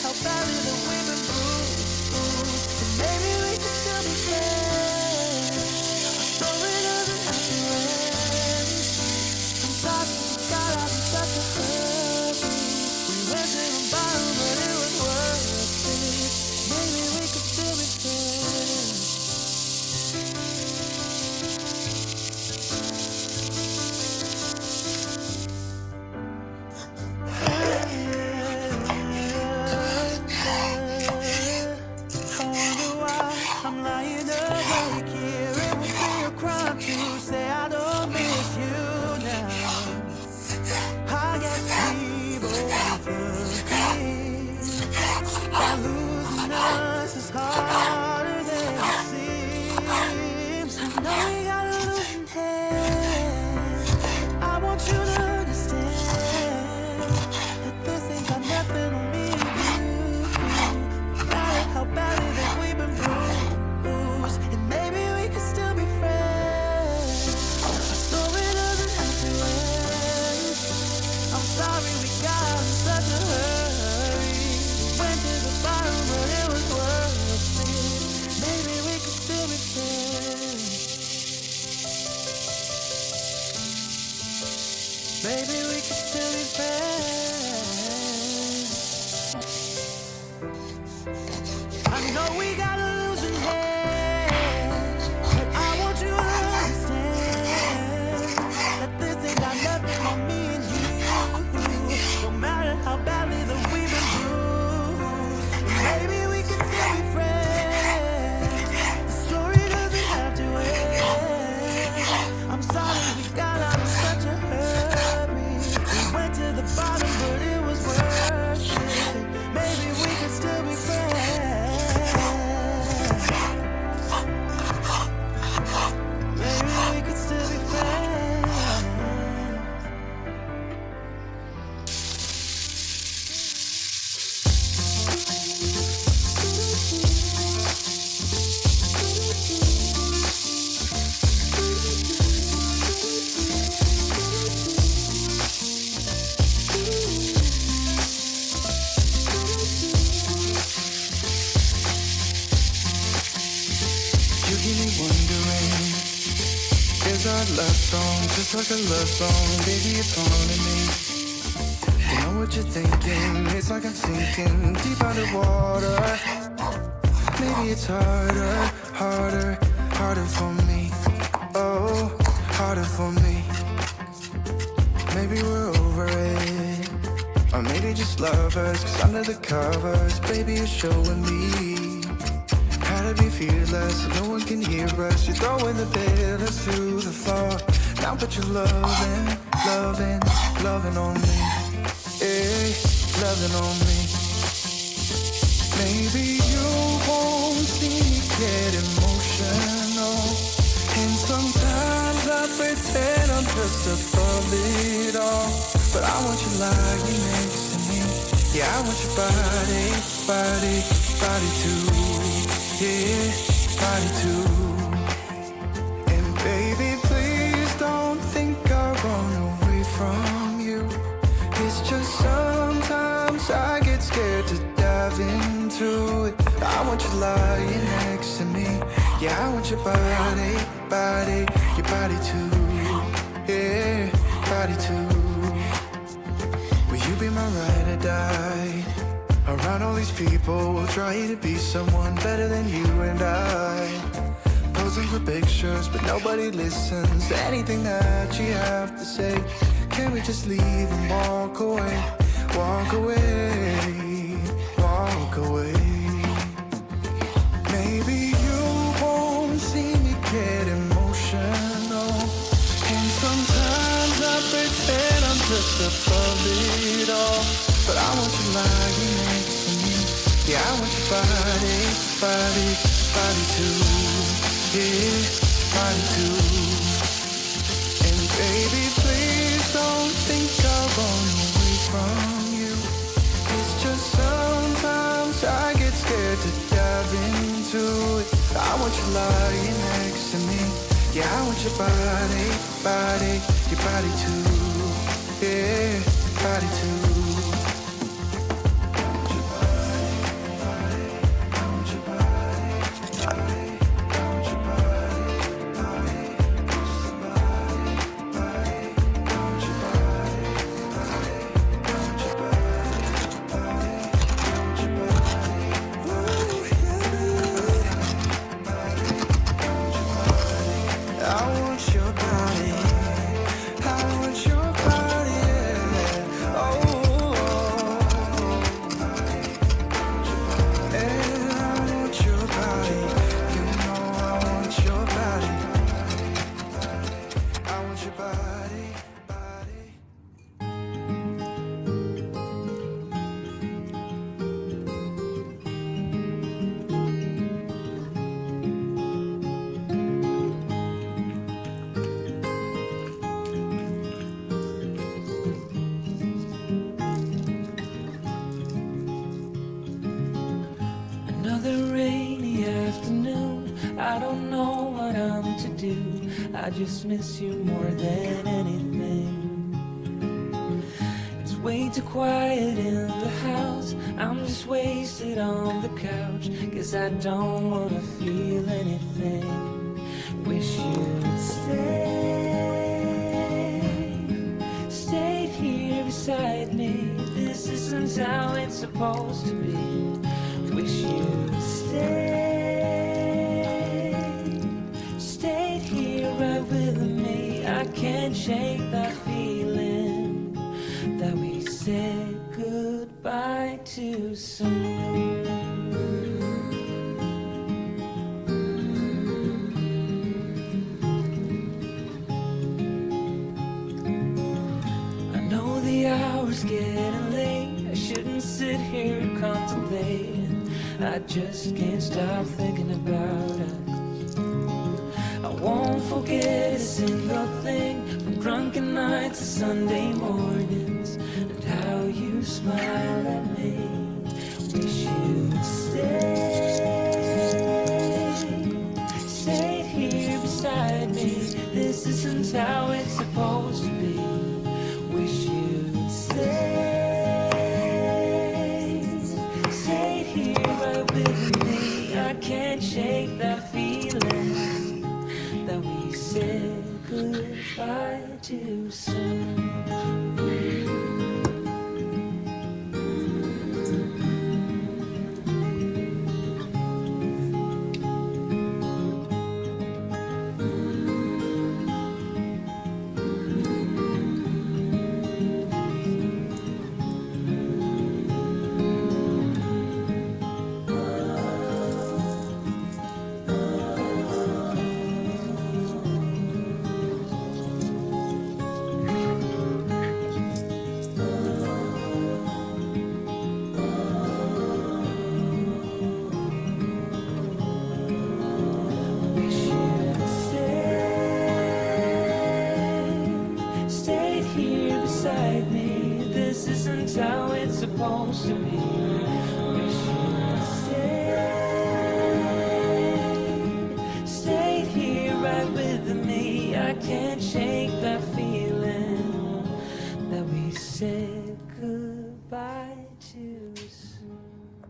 how badly that we've been bruised. And maybe we could still be friends. Our story doesn't have to end. Sometimes we got out in such a hurry. We went to the bottom, but it was worth it. Maybe we could still be friends. I wonder why I'm lying awake here. It would be a crime to say I don't miss you now. I guess we both agree that losing us is harder than it seems. I know we got a losing hand. I want you to understand that this ain't got nothing on me and you. No matter how badly that we've been bruised, and maybe we could still be friends. Our story doesn't have to end. I'm sorry we got out in such a hurry. Went to the bottom, but it was worth it. Maybe we could still be friends. Maybe we could still be friends. I know we got a losing hand, but I want you to understand that this ain't got nothing on me and you. No matter how badly that we've been bruised, maybe we can still be friends. The story doesn't have to end. I'm sorry we got out in such a hurry. We went to the bottom, but it was worth it. Maybe we could still be friends. Maybe we could still be friends. You keep me wondering, is our love song just like a love song? Baby, it's haunting me. You know what you're thinking, it's like I'm sinking deep underwater. Maybe it's harder for me. Oh, harder for me. Maybe we're over it, or maybe just lovers. 'Cause under the covers, baby, you're showing me how to be fearless, so no one can hear us. You're throwing the pillars to the floor. Now put your loving on me. Hey, loving on me. Maybe you won't see me get emotional, and sometimes I pretend I'm just above it all. But I want you lying next to me. Yeah, I want your body too. Yeah, body too. And baby, please don't think I run away from you. It's just sometimes I get scared to dive into it. I want you lying next to me. Yeah, I want your your body too. Yeah, body too. Will you be my ride or die? Around all these people, we'll try to be someone better than you and I. Posing for pictures, but nobody listens to anything that you have to say. Can we just leave and walk away? Walk away, walk away. Maybe you won't see me get emotional, and sometimes I pretend I'm just above it all. But I want you lying next to me. Yeah, I want your body too. Yeah, body too. And baby, please don't think I'll run away from you. It's just sometimes I get scared to dive into it. I want you lying next to me. Yeah, I want your body too. Yeah, body too. I want your body. I want your body, yeah. Oh, yeah, I want your body. You know I want your body. I want your body, body. Another rainy afternoon, I don't know what I'm to do. I just miss you more than anything. It's way too quiet in the house, I'm just wasted on the couch, 'cause I don't wanna feel anything. Wish you'd stayed here beside me. This isn't how it's supposed to be. Wish you'd stayed here right with me. I can't shake that feeling that we said goodbye too soon. I know the hour's getting late. I shouldn't sit here contemplating. I just can't stop thinking about us. I won't forget a single thing, from drunken nights to Sunday mornings, and how you smile at me. Wish you'd stayed here beside me. This isn't how it's supposed to be. Wish you'd stayed here right with me. I can't shake that feeling that we said goodbye too soon. How it's supposed to be. Wish you'd stayed here right with me. I can't shake that feeling that we said goodbye too soon.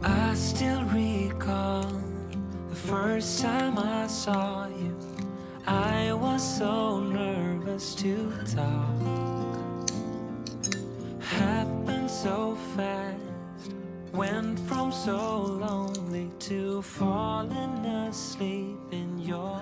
I still recall the first time I saw you. I was so nervous to talk. Happened so fast. Went from so lonely to falling asleep in your